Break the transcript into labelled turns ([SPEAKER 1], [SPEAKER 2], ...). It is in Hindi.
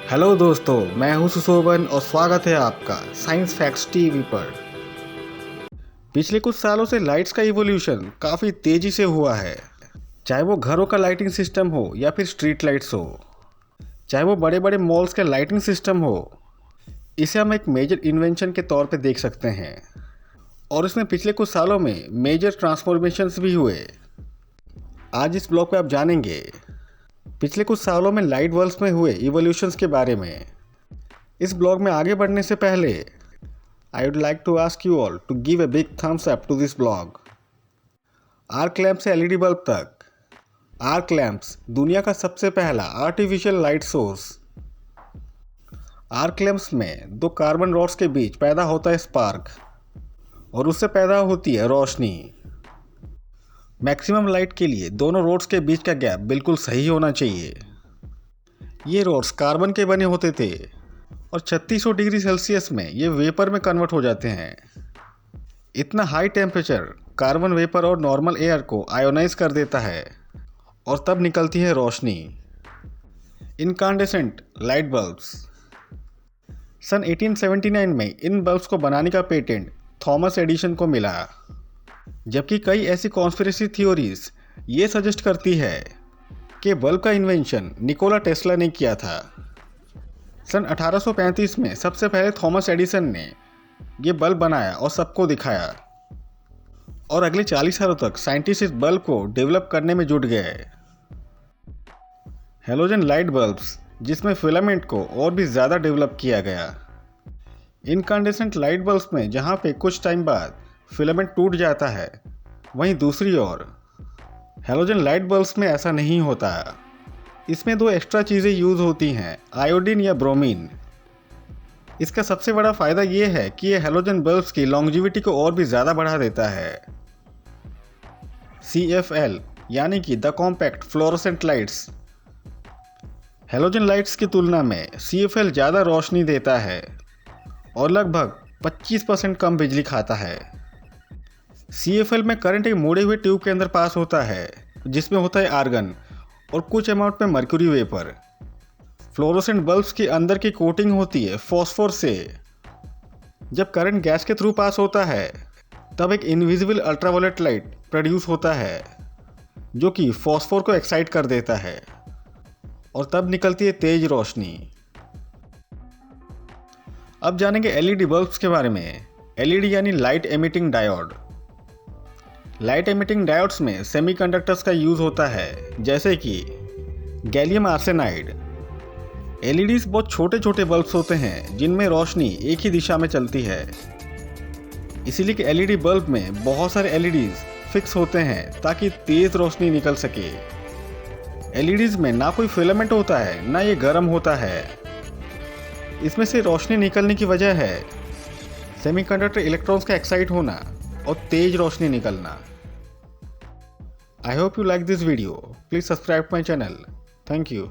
[SPEAKER 1] हेलो दोस्तों, मैं हूं सुशोभन और स्वागत है आपका साइंस फैक्ट्स टीवी पर। पिछले कुछ सालों से लाइट्स का इवोल्यूशन काफ़ी तेज़ी से हुआ है। चाहे वो घरों का लाइटिंग सिस्टम हो या फिर स्ट्रीट लाइट्स हो, चाहे वो बड़े बड़े मॉल्स का लाइटिंग सिस्टम हो, इसे हम एक मेजर इन्वेंशन के तौर पे देख सकते हैं। और इसमें पिछले कुछ सालों में मेजर ट्रांसफॉर्मेशंस भी हुए। आज इस ब्लॉग पे आप जानेंगे पिछले कुछ सालों में लाइट बल्ब्स में हुए इवोल्यूशंस के बारे में। इस ब्लॉग में आगे बढ़ने से पहले I would like to ask you all to give a big thumbs up to this blog. Arc lamp से एलईडी बल्ब तक, आर्क लैम्प्स दुनिया का सबसे पहला artificial light source. Arc lamps में दो कार्बन रॉड्स के बीच पैदा होता है स्पार्क और उससे पैदा होती है रोशनी। मैक्सिमम लाइट के लिए दोनों रोड्स के बीच का गैप बिल्कुल सही होना चाहिए। ये रोड्स कार्बन के बने होते थे और 3600 डिग्री सेल्सियस में ये वेपर में कन्वर्ट हो जाते हैं। इतना हाई टेम्परेचर कार्बन वेपर और नॉर्मल एयर को आयोनाइज कर देता है और तब निकलती है रोशनी। इनकांडेसेंट लाइट बल्ब्स। सन 1879 में इन बल्ब्स को बनाने का पेटेंट थॉमस एडिसन को मिला, जबकि कई ऐसी कॉन्स्पिरेसी थ्योरीज ये सजेस्ट करती है कि बल्ब का इन्वेंशन निकोला टेस्ला ने किया था। सन 1835 में सबसे पहले थॉमस एडिसन ने ये बल्ब बनाया और सबको दिखाया, और अगले 40 सालों तक साइंटिस्ट इस बल्ब को डेवलप करने में जुट गए। हेलोजन लाइट बल्ब्स, जिसमें फिलामेंट को और भी ज़्यादा डेवलप किया गया। इनकांडेसेंट लाइट बल्ब्स में जहाँ पे कुछ टाइम बाद फिलामेंट टूट जाता है, वहीं दूसरी ओर हेलोजन लाइट बल्ब्स में ऐसा नहीं होता। इसमें दो एक्स्ट्रा चीज़ें यूज़ होती हैं, आयोडीन या ब्रोमीन। इसका सबसे बड़ा फ़ायदा ये है कि ये हेलोजन बल्ब्स की लॉन्जिविटी को और भी ज़्यादा बढ़ा देता है। CFL यानी कि the compact fluorescent lights. Halogen lights की तुलना में CFL ज़्यादा रोशनी देता है और लगभग 25% कम बिजली खाता है। CFL में करंट एक मुड़े हुए ट्यूब के अंदर पास होता है, जिसमें होता है आर्गन और कुछ अमाउंट में मर्क्यूरी वेपर। फ्लोरोसेंट बल्ब्स के अंदर की कोटिंग होती है फॉस्फोर से। जब करंट गैस के थ्रू पास होता है, तब एक इनविजिबल अल्ट्रावायलेट लाइट प्रोड्यूस होता है, जो कि फॉस्फोर को एक्साइट कर देता है और तब निकलती है तेज रोशनी। अब जानेंगे LED बल्ब्स के बारे में। LED यानी light emitting diode. Light emitting diodes में सेमीकंडक्टर्स का यूज़ होता है, जैसे कि गैलियम आर्सेनाइड। LEDs बहुत छोटे छोटे बल्ब्स होते हैं जिनमें रोशनी एक ही दिशा में चलती है। इसीलिए कि LED बल्ब में बहुत सारे LEDs फिक्स होते हैं ताकि तेज़ रोशनी निकल सके। LEDs में ना कोई फिलामेंट होता है, ना ये गर्म होता है। इसमें से रोशनी निकलने की वजह है सेमीकंडक्टर इलेक्ट्रॉन्स का एक्साइट होना और तेज रोशनी निकलना। I hope you like this video. Please subscribe my channel. Thank you.